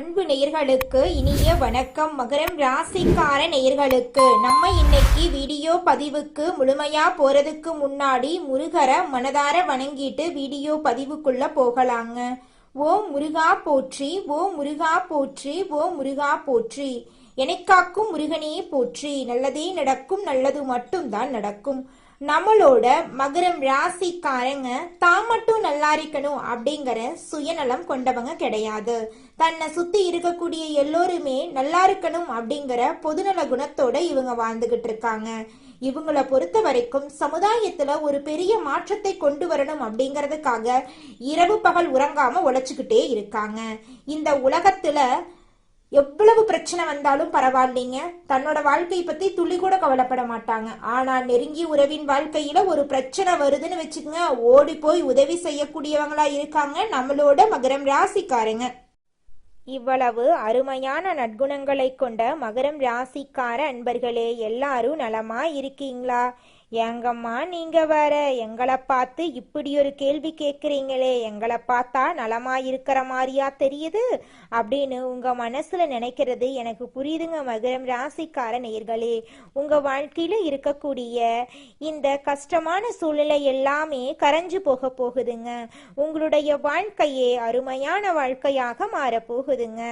அன்பு நேயர்களுக்கு இனிய வணக்கம். மகரம் ராசிக்கார நேயர்களுக்கு நம்ம இன்னைக்கு வீடியோ பதிவுக்கு முழுமையா போறதுக்கு முன்னாடி முருகரை மனதார வணங்கிட்டு வீடியோ பதிவுக்குள்ள போகலாங்க. ஓம் முருகா போற்றி, ஓம் முருகா போற்றி, ஓம் முருகா போற்றி. எனக்காக்கும் முருகனே போற்றி. நல்லதே நடக்கும், நல்லது மட்டும்தான் நடக்கும். நம்மளோட மகரம் ராசிக்காரங்க தான் மட்டும் நல்லா இருக்கணும் அப்படிங்கிற சுயநலம் கொண்டவங்க கிடையாது. தன்னை சுத்தி இருக்கக்கூடிய எல்லோருமே நல்லா இருக்கணும் அப்படிங்கிற பொதுநல குணத்தோட இவங்க வாழ்ந்துகிட்டு இருக்காங்க. இவங்கள பொறுத்த வரைக்கும் சமுதாயத்துல ஒரு பெரிய மாற்றத்தை கொண்டு வரணும் அப்படிங்கறதுக்காக இரவு பகல் உறங்காம உழைச்சுக்கிட்டே இருக்காங்க. இந்த உலகத்துல எவ்வளவு பிரச்சனை வந்தாலும் பரவாயில்லைங்க, தன்னோட வாழ்க்கையை பத்தி துளி கூட கவலைப்பட மாட்டாங்க. ஆனா நெருங்கிய உறவின் வாழ்க்கையில ஒரு பிரச்சனை வருதுன்னு வச்சுக்கோங்க, ஓடி போய் உதவி செய்யக்கூடியவங்களா இருக்காங்க நம்மளோட மகரம் ராசிக்காரங்க. இவ்வளவு அருமையான நற்குணங்களை கொண்ட மகரம் ராசிக்கார அன்பர்களே, எல்லாரும் நலமா இருக்கீங்களா? ஏங்கம்மா நீங்க வேற எங்களை பார்த்து இப்படி ஒரு கேள்வி கேட்குறீங்களே, எங்களை பார்த்தா நலமா இருக்கிற மாதிரியா தெரியுது அப்படின்னு உங்க மனசுல நினைக்கிறது எனக்கு புரியுதுங்க. மகரம் ராசிக்கார நேயர்களே, உங்க வாழ்க்கையில இருக்கக்கூடிய இந்த கஷ்டமான சூழ்நிலை எல்லாமே கரைஞ்சு போக போகுதுங்க. உங்களுடைய வாழ்க்கையே அருமையான வாழ்க்கையாக மாறப்போகுதுங்க.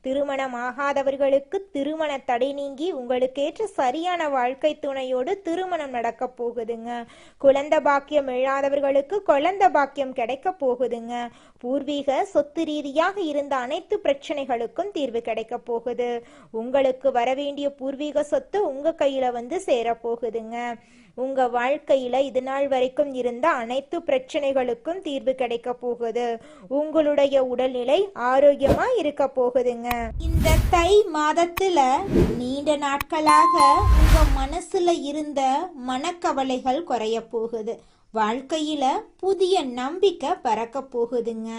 திருமணம் ஆகாதவர்களுக்கு திருமண தடை நீங்கி உங்களுக்கேற்ற சரியான வாழ்க்கை துணையோடு திருமணம் நடக்க போகுதுங்க. குழந்தை பாக்கியம் இல்லாதவர்களுக்கு குழந்தை பாக்கியம் கிடைக்க போகுதுங்க. பூர்வீக சொத்து ரீதியாக இருந்த அனைத்து பிரச்சனைகளுக்கும் தீர்வு கிடைக்க போகுது. உங்களுக்கு வரவேண்டிய பூர்வீக சொத்து உங்க கையில வந்து சேர போகுதுங்க. உங்க வாழ்க்கையில இது நாள் வரைக்கும் இருந்த அனைத்து பிரச்சனைகளுக்கும் தீர்வு கிடைக்க போகுது. உங்களுடைய உடல்நிலை ஆரோக்கியமா இருக்க போகுதுங்க. இந்த தை மாதத்துல நீண்ட நாட்களாக உங்க மனசுல இருந்த மனக்கவலைகள் குறைய போகுது. வாழ்க்கையில புதிய நம்பிக்கை பறக்க போகுதுங்க.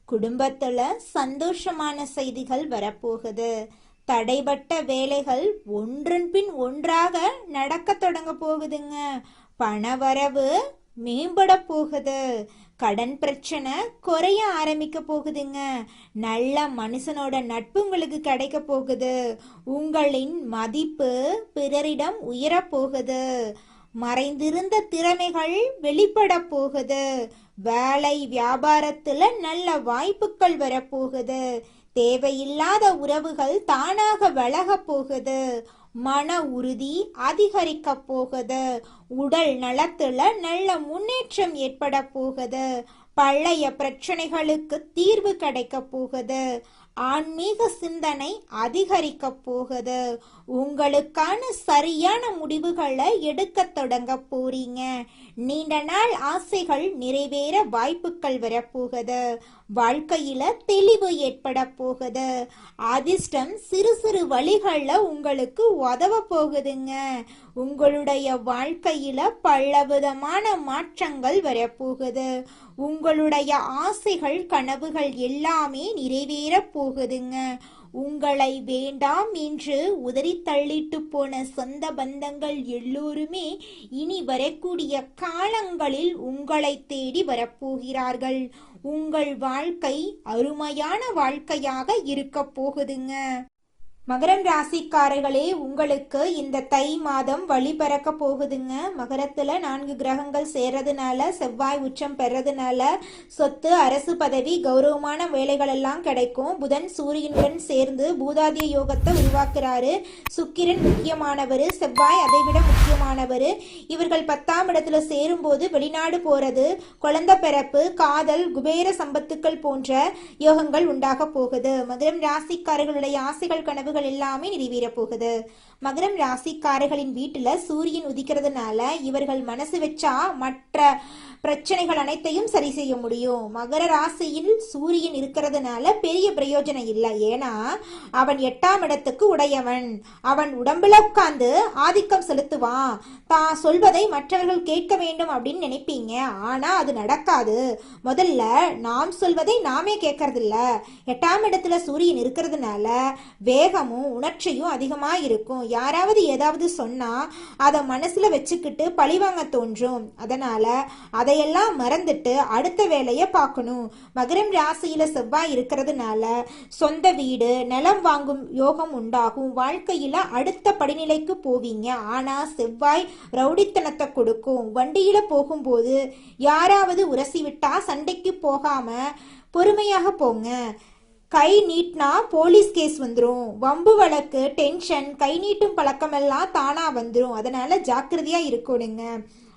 குடும்பத்துல சந்தோஷமான செய்திகள் வரப்போகுது. தடைபட்ட வேலைகள் ஒன்றன் பின் ஒன்றாக நடக்க தொடங்க போகுதுங்க. பணவரவு மேம்பட போகுது. கடன் பிரச்சனை குறைய ஆரம்பிக்க போகுதுங்க. நல்ல மனுஷனோட நட்பு உங்களுக்கு கிடைக்க போகுது. உங்களின் மதிப்பு பிறரிடம் உயர போகுது. மறைந்திருந்த திறமைகள் வெளிப்பட போகுது. வேலை வியாபாரத்துல நல்ல வாய்ப்புகள் வரப்போகுது. தேவையில்லாத உறவுகள் தானாக விலக போகுது. மன உறுதி அதிகரிக்க போகுது. உடல் நலத்துல நல்ல முன்னேற்றம் ஏற்பட போகுது. பழைய பிரச்சனைகளுக்கு தீர்வு கிடைக்க போகுது. ஆன்மீக சிந்தனை அதிகரிக்க போகுது. உங்களுக்கான சரியான முடிவுகளை எடுக்க தொடங்க போறீங்க. நீண்ட நாள் ஆசைகள் நிறைவேற வாய்ப்புகள் வரப்போகுது. வாழ்க்கையில தெளிவு ஏற்பட போகுது. அதிர்ஷ்டம் சிறு சிறு வழிகள்ல உங்களுக்கு உதவ போகுதுங்க. உங்களுடைய வாழ்க்கையில பலவிதமான மாற்றங்கள் வரப்போகுது. உங்களுடைய ஆசைகள் கனவுகள் எல்லாமே நிறைவேற போகுதுங்க. உங்களை வேண்டாம் என்று உதறி தள்ளிட்டு போன சொந்த பந்தங்கள் எல்லோருமே இனி வரக்கூடிய காலங்களில் உங்களை தேடி வரப்போகிறார்கள். உங்கள் வாழ்க்கை அருமையான வாழ்க்கையாக இருக்க போகுதுங்க. மகரம் ராசிக்காரர்களே, உங்களுக்கு இந்த தை மாதம் வழி பிறக்க போகுதுங்க. மகரத்துல 4 கிரகங்கள் சேர்றதுனால, செவ்வாய் உச்சம் பெறதுனால சொத்து, அரசு பதவி, கௌரவமான வேலைகள் எல்லாம் கிடைக்கும். புதன் சூரியனுடன் சேர்ந்து பூதாதிய யோகத்தை உருவாக்குறாரு. சுக்கிரன் முக்கியமானவர், செவ்வாய் அதை விட முக்கியமானவர். இவர்கள் 10ஆம் இடத்துல சேரும் போது வெளிநாடு போறது, குழந்தை பிறப்பு, காதல், குபேர சம்பத்துக்கள் போன்ற யோகங்கள் உண்டாக போகுது. மகரம் ராசிக்காரர்களுடைய ஆசைகள் கனவு எல்லாமே நிறைவேற போகுது. மகரம் ராசிக்காரர்களின் வீட்டுல சூரியன் உதிக்கிறதுனால இவர்கள் மனசு வச்சா மற்ற பிரச்சனைகள் அனைத்தையும் சரி செய்ய முடியும். மகர ராசியில் சூரியன் இருக்கிறதுனால பெரிய பிரயோஜனம் இல்லை. ஏன்னா அவன் 8ஆம் இடத்துக்கு உடையவன். அவன் உடம்புல உட்கார்ந்து ஆதிக்கம் செலுத்துவான். தான் சொல்வதை மற்றவர்கள் கேட்க வேண்டும் அப்படின்னு நினைப்பீங்க. ஆனா அது நடக்காது. முதல்ல நாம் சொல்வதை நாமே கேட்கறது இல்ல. 8ஆம் இடத்துல சூரியன் இருக்கிறதுனால வேகம் கோபமும் உணர்ச்சியும் அதிகமா இருக்கும். யாராவது ஏதாவது சொன்னா அதை மனசுல வச்சுக்கிட்டு பழிவாங்க தோன்றும். அதனால அதையெல்லாம் மறந்துட்டு அடுத்த வேலையை பார்க்கணும். மகரம் ராசியில செவ்வாய் இருக்கிறதுனால சொந்த வீடு நிலம் வாங்கும் யோகம் உண்டாகும். வாழ்க்கையில அடுத்த படிநிலைக்கு போவீங்க. ஆனா செவ்வாய் ரவுடித்தனத்தை கொடுக்கும். வண்டியில போகும்போது யாராவது உரசி விட்டா சண்டைக்கு போகாம பொறுமையாக போங்க. கை நீட்டினா போலீஸ் கேஸ் வந்துடும். வம்பு வழக்கு, டென்ஷன், கை நீட்டும் பழக்கமெல்லாம் தானா வந்துடும். அதனால ஜாக்கிரதையா இருக்கணுங்க.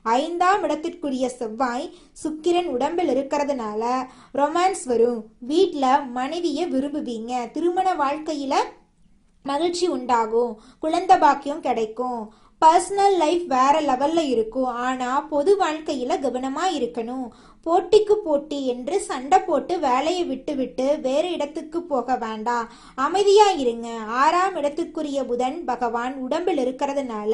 5ஆம் இடத்திற்குரிய செவ்வாய் சுக்கிரன் உடம்பில் இருக்கிறதுனால ரொமான்ஸ் வரும். வீட்டில் மனைவியை விரும்புவீங்க. திருமண வாழ்க்கையில மகிழ்ச்சி உண்டாகும். குழந்தை பாக்கியம் கிடைக்கும். பர்சனல் லைஃப் வேற லெவல்ல இருக்கும். ஆனா பொது வாழ்க்கையில கவனமா இருக்கணும். போட்டிக்கு போட்டி என்று சண்டை போட்டு வேலையை விட்டு விட்டு வேறு இடத்துக்கு போக வேண்டாம். அமைதியா இருங்க. 6ஆம் இடத்துக்குரிய புதன் பகவான் உடம்பில் இருக்கிறதுனால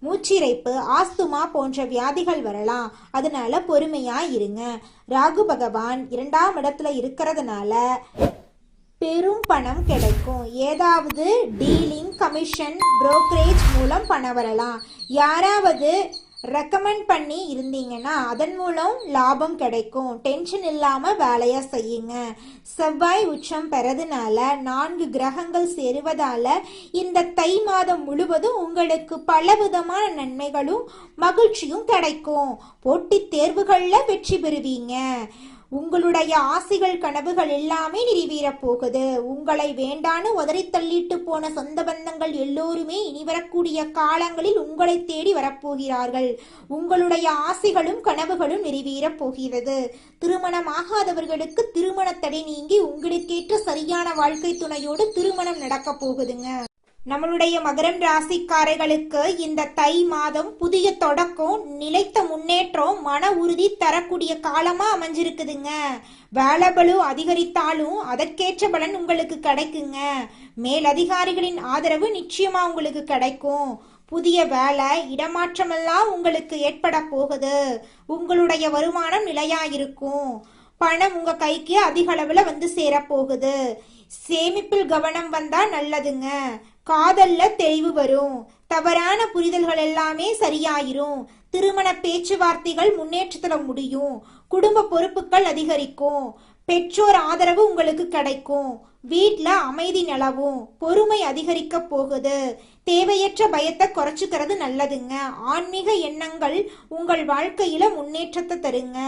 மூச்சிறைப்பு, ஆஸ்துமா போன்ற வியாதிகள் வரலாம். அதனால பொறுமையா இருங்க. ராகு பகவான் 2ஆம் இடத்துல இருக்கிறதுனால பெரும் பணம் கிடைக்கும். ஏதாவது டீலிங், கமிஷன், புரோக்கரேஜ் மூலம் பணம் வரலாம். யாராவது ரெக்கமெண்ட் பண்ணி இருந்தீங்கன்னா அதன் மூலம் லாபம் கிடைக்கும். டென்ஷன் இல்லாம வேலையை செய்யுங்க. செவ்வாய் உச்சம் பெறதுனால 4 கிரகங்கள் சேருவதால இந்த தை மாதம் முழுவதும் உங்களுக்கு பலவிதமான நன்மைகளும் மகிழ்ச்சியும் கிடைக்கும். போட்டித் தேர்வுகள்ல வெற்றி பெறுவீங்க. உங்களுடைய ஆசைகள், கனவுகள் எல்லாமே நிறைவேறப் போகுது. உங்களை வேண்டான்னு உதறி தள்ளிட்டு போன சொந்த பந்தங்கள் எல்லோருமே இனி வரக்கூடிய காலங்களில் உங்களை தேடி வரப்போகிறார்கள். உங்களுடைய ஆசைகளும் கனவுகளும் நிறைவேறப் போகிறது. திருமணமாகாதவர்களுக்கு திருமண தடை நீங்கி உங்களுக்கேற்ற சரியான வாழ்க்கை துணையோடு திருமணம் நடக்க போகுதுங்க. நம்மளுடைய மகரம் ராசிக்காரர்களுக்கு இந்த தை மாதம் புதிய தொடக்கம், நிலைத்த முன்னேற்றம், மன உறுதி தரக்கூடிய காலமா அமைஞ்சிருக்குதுங்க. வேலைபளு அதிகரித்தாலும் அதற்கேற்ற பலன் உங்களுக்கு கிடைக்குங்க. மேலதிகாரிகளின் ஆதரவு நிச்சயமா உங்களுக்கு கிடைக்கும். புதிய வேலை, இடமாற்றமெல்லாம் உங்களுக்கு ஏற்பட போகுது. உங்களுடைய வருமானம் நிலையா இருக்கும். பணம் உங்க கைக்கு அதிக அளவுல வந்து சேரப்போகுது. சேமிப்பில் கவனம் வந்தா நல்லதுங்க. காதல்ல தெளிவு வரும். தவறான புரிதல்கள் எல்லாமே சரியாயிரும். திருமண பேச்சுவார்த்தைகள் முன்னேற்றத்துல முடியும். குடும்ப பொறுப்புகள் அதிகரிக்கும். பெற்றோர் ஆதரவு உங்களுக்கு கிடைக்கும். வீட்ல அமைதி நிலவும். பொறுமை அதிகரிக்க போகுது. தேவையற்ற பயத்தை குறைச்சுக்கிறது நல்லதுங்க. ஆன்மீக எண்ணங்கள் உங்கள் வாழ்க்கையில முன்னேற்றத்தை தருங்க.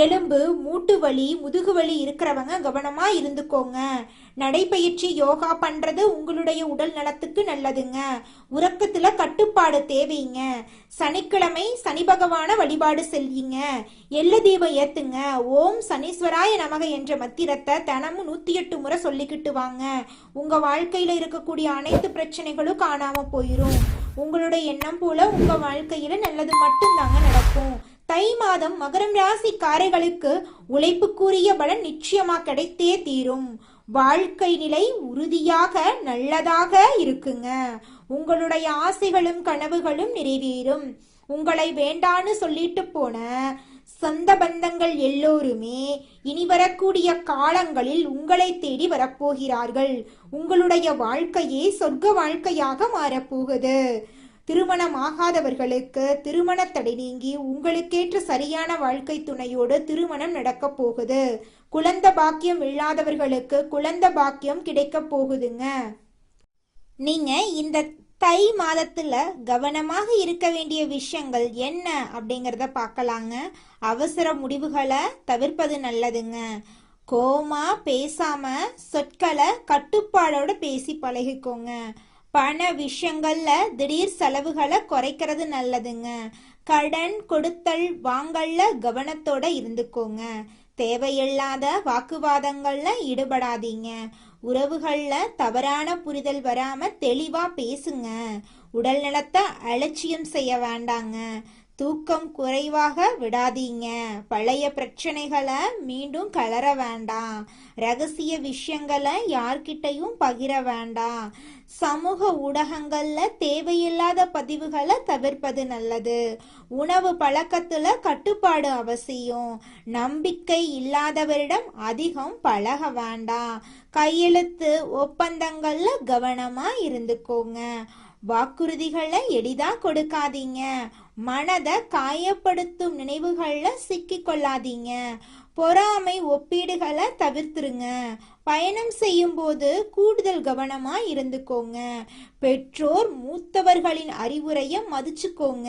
எலும்பு, மூட்டு வலி, முதுகு வலி இருக்கிறவங்க கவனமா இருந்துக்கோங்க. நடைப்பயிற்சி, யோகா பண்றது உங்களுடைய உடல் நலத்துக்கு நல்லதுங்க. உறக்கத்துல கட்டுப்பாடு தேவைங்க. சனிக்கிழமை சனி பகவான வழிபாடு செல்வீங்க. எள்ளு தீபம் ஏத்துங்க. ஓம் சனீஸ்வராய நமக என்ற மத்திரத்தை தினமும் 108 முறை சொல்லிக்கிட்டு வாங்க. உங்க வாழ்க்கையில இருக்கக்கூடிய அனைத்து பிரச்சனைகளும் காணாம போயிரும். உங்களுடைய எண்ணம் போல உங்க வாழ்க்கையில நல்லது மட்டும்தாங்க நடக்கும். தை மாதம் மகரம் ராசிக்காரர்களுக்கு உழைப்புக்குரிய பலன் நிச்சயமா கிடைத்தே தீரும். வாழ்க்கை நிலை உறுதியாக நல்லதாக இருக்குங்க. உங்களுடைய ஆசைகளும் கனவுகளும் நிறைவேறும். உங்களை வேண்டான்னு சொல்லிட்டு போன சொந்த பந்தங்கள் எல்லோருமே இனி வரக்கூடிய காலங்களில் உங்களை தேடி வரப்போகிறார்கள். உங்களுடைய வாழ்க்கையே சொர்க்க வாழ்க்கையாக மாறப்போகுது. திருமணம் ஆகாதவர்களுக்கு திருமண தடை நீங்கி உங்களுக்கேற்ற சரியான வாழ்க்கை துணையோடு திருமணம் நடக்க போகுது. குழந்தை பாக்கியம் இல்லாதவர்களுக்கு குழந்தை பாக்கியம் கிடைக்க போகுதுங்க. நீங்க இந்த தை மாதத்துல கவனமாக இருக்க வேண்டிய விஷயங்கள் என்ன அப்படிங்கிறத பார்க்கலாங்க. அவசர முடிவுகளை தவிர்ப்பது நல்லதுங்க. கோமா பேசாம சொற்களை கட்டுப்பாடோட பேசி பழகிக்கோங்க. பண விஷயங்கள்ல திடீர் செலவுகளை குறைக்கிறது நல்லதுங்க. கடன் கொடுத்தல் வாங்கல்ல கவனத்தோட இருந்துக்கோங்க. தேவையில்லாத வாக்குவாதங்கள்ல ஈடுபடாதீங்க. உறவுகள்ல தவறான புரிதல் வராம தெளிவா பேசுங்க. உடல் நலத்தை அலட்சியம் செய்ய வேண்டாங்க. தூக்கம் குறைவாக விடாதீங்க. பழைய பிரச்சனைகளை மீண்டும் கலர வேண்டாம். ரகசிய விஷயங்களை யார்கிட்டையும் பகிர வேண்டாம். சமூக ஊடகங்கள்ல தேவையில்லாத பதிவுகளை தவிர்ப்பது நல்லது. உணவு பழக்கத்துல கட்டுப்பாடு அவசியம். நம்பிக்கை இல்லாதவரிடம் அதிகம் பழக வேண்டாம். கையெழுத்து ஒப்பந்தங்கள்ல கவனமா இருந்துக்கோங்க. வாக்குறுதிகளை எளிதா கொடுக்காதீங்க. மனதை காயப்படுத்தும் நினைவுகள்ல சிக்கிக் கொள்ளாதீங்க. பொறாமை ஒப்பீடுகளை தவிர்த்துருங்க. பயணம் செய்யும் போது கூடுதல் கவனமா இருந்துக்கோங்க. பெற்றோர் மூத்தவர்களின் அறிவுரையை மதிச்சுக்கோங்க.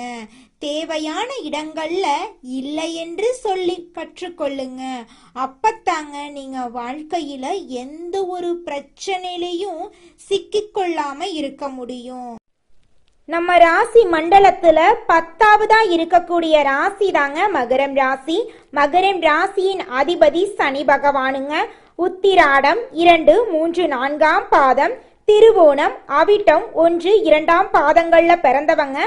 தேவையான இடங்கள்ல இல்லை என்று சொல்லி கற்றுக்கொள்ளுங்க. அப்பத்தாங்க நீங்க வாழ்க்கையில எந்த ஒரு பிரச்சனையிலையும் சிக்கிக்கொள்ளாம இருக்க முடியும். நம்ம ராசி மண்டலத்துல 10வதா இருக்கக்கூடிய ராசி தாங்க மகரம் ராசி. மகரம் ராசியின் அதிபதி சனி பகவானுங்க. உத்திராடம் 2, 3, 4ஆம் பாதம், திருவோணம், அவிட்டம் 1, 2ஆம் பாதங்கள்ல பிறந்தவங்க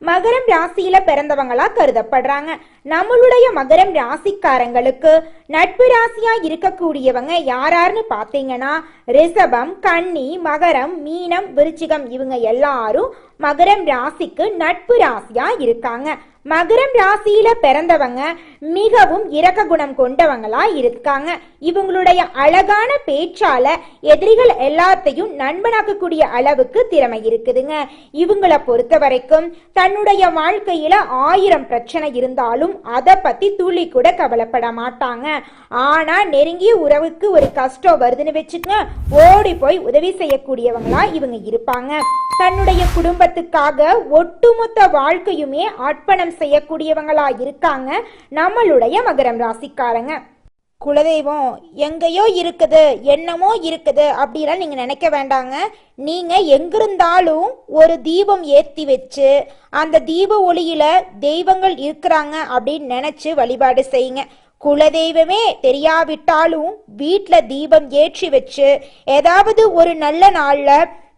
மகரம் ராசியில பிறந்தவங்களா கருதப்படுறாங்க. நம்மளுடைய மகரம் ராசிக்காரங்களுக்கு நட்பு ராசியா இருக்கக்கூடியவங்க யாராருன்னு பாத்தீங்கன்னா ரிஷபம், கன்னி, மகரம், மீனம், விருச்சிகம் இவங்க எல்லாரும் மகரம் ராசிக்கு நட்பு ராசியா இருக்காங்க. மகரம் ராசியில பிறந்தவங்க மிகவும் இரக்க குணம் கொண்டவங்களா இருக்காங்க. இவங்களுடைய அழகான பேச்சால எதிரிகள் எல்லாத்தையும் நண்பனாக்கக்கூடிய அளவுக்கு திறமை இருக்குதுங்க. இவங்களை பொறுத்த வரைக்கும் தன்னுடைய வாழ்க்கையில 1000 பிரச்சனை இருந்தாலும் அதை பத்தி துளி கூட கவலைப்பட மாட்டாங்க. ஆனா நெருங்கிய உறவுக்கு ஒரு கஷ்டம் வருதுன்னு வச்சுக்கங்க, ஓடி போய் உதவி செய்யக்கூடியவங்களா இவங்க இருப்பாங்க. தன்னுடைய குடும்பத்துக்காக ஒட்டுமொத்த வாழ்க்கையுமே அர்ப்பணம் செய்யக்கூடியவங்களா இருக்காங்க நம்மளுடைய மகரம் ராசிக்காரங்க. குலதெய்வம் எங்கேயோ இருக்குது, என்னமோ இருக்குது அப்படிலாம் நீங்க நினைக்க வேண்டாங்க. நீங்க எங்கிருந்தாலும் ஒரு தீபம் ஏற்றி வச்சு அந்த தீப ஒளியில தெய்வங்கள் இருக்கிறாங்க அப்படின்னு நினைச்சு வழிபாடு செய்யுங்க. குலதெய்வமே தெரியாவிட்டாலும் வீட்டில் தீபம் ஏற்றி வச்சு ஏதாவது ஒரு நல்ல நாள்ல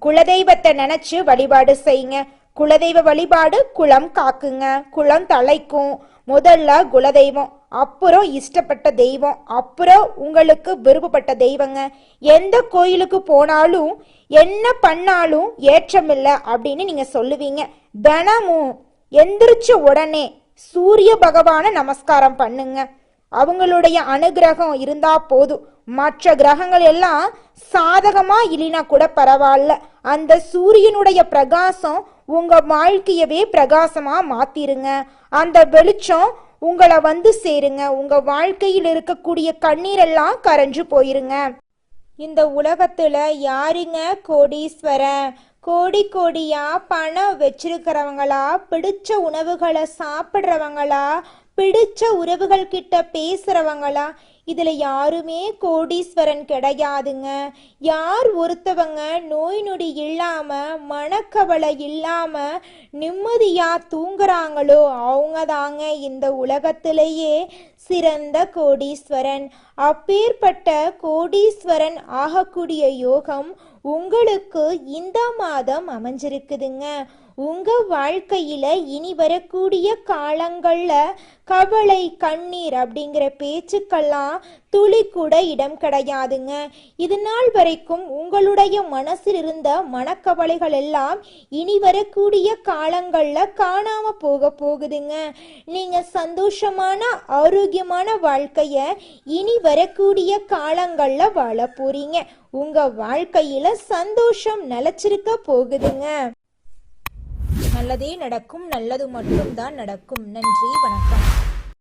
குலதெய்வத்தை நினைச்சு வழிபாடு செய்யுங்க. குலதெய்வ வழிபாடு குலம் காக்குங்க, குலம் தலைக்கும். முதல்ல குலதெய்வம், அப்புறம் இஷ்டப்பட்ட தெய்வம், அப்புறம் உங்களுக்கு விருப்பப்பட்ட தெய்வங்க. எந்த கோயிலுக்கு போனாலும் என்ன பண்ணாலும் ஏற்றமில்லை அப்படின்னு நீங்க சொல்லுவீங்க. தினமும் எந்திரிச்ச உடனே சூரிய பகவான நமஸ்காரம் பண்ணுங்க. அவங்களுடைய அனுகிரகம் இருந்தா போதும். மற்ற கிரகங்கள் எல்லாம் சாதகமா இல்லைனா கூட பரவாயில்ல, அந்த சூரியனுடைய பிரகாசம் உங்க வாழ்க்கையவே பிரகாசமா மாத்திருங்க. அந்த வெளிச்சம் உங்களை வந்து சேருங்க. உங்க வாழ்க்கையில் இருக்கக்கூடிய கண்ணீரெல்லாம் கரைஞ்சு போயிருங்க. இந்த உலகத்துல யாருங்க கோடீஸ்வரன்? கோடி கோடியா பணம் வச்சிருக்கிறவங்களா, பிடிச்ச உணவுகளை சாப்பிட்றவங்களா, பிடிச்ச உறவுகள் கிட்ட பேசுறவங்களா? இதுல யாருமே கோடீஸ்வரன் கிடையாதுங்க. யார் ஒருத்தவங்க நோய் நொடி இல்லாம மனக்கவலை இல்லாம நிம்மதியா தூங்குறாங்களோ அவங்க தாங்க இந்த உலகத்திலேயே சிறந்த கோடீஸ்வரன். அப்பேற்பட்ட கோடீஸ்வரன் ஆகக்கூடிய யோகம் உங்களுக்கு இந்த மாதம் அமைஞ்சிருக்குதுங்க. உங்க வாழ்க்கையில இனி வரக்கூடிய காலங்கள்ல கவலை, கண்ணீர் அப்படிங்கிற பேச்சுக்கெல்லாம் துளி கூட இடம் கிடையாதுங்க. இது நாள் வரைக்கும் உங்களுடைய மனசில் இருந்த மனக்கவலைகள் எல்லாம் இனி வரக்கூடிய காலங்கள்ல காணாம போகுதுங்க. நீங்க சந்தோஷமான ஆரோக்கியமான வாழ்க்கைய இனி வரக்கூடிய காலங்கள்ல வாழ போறீங்க. உங்க வாழ்க்கையில சந்தோஷம் நிலைச்சிருக்க போகுதுங்க. நல்லதே நடக்கும், நல்லது மட்டும்தான் நடக்கும். நன்றி, வணக்கம்.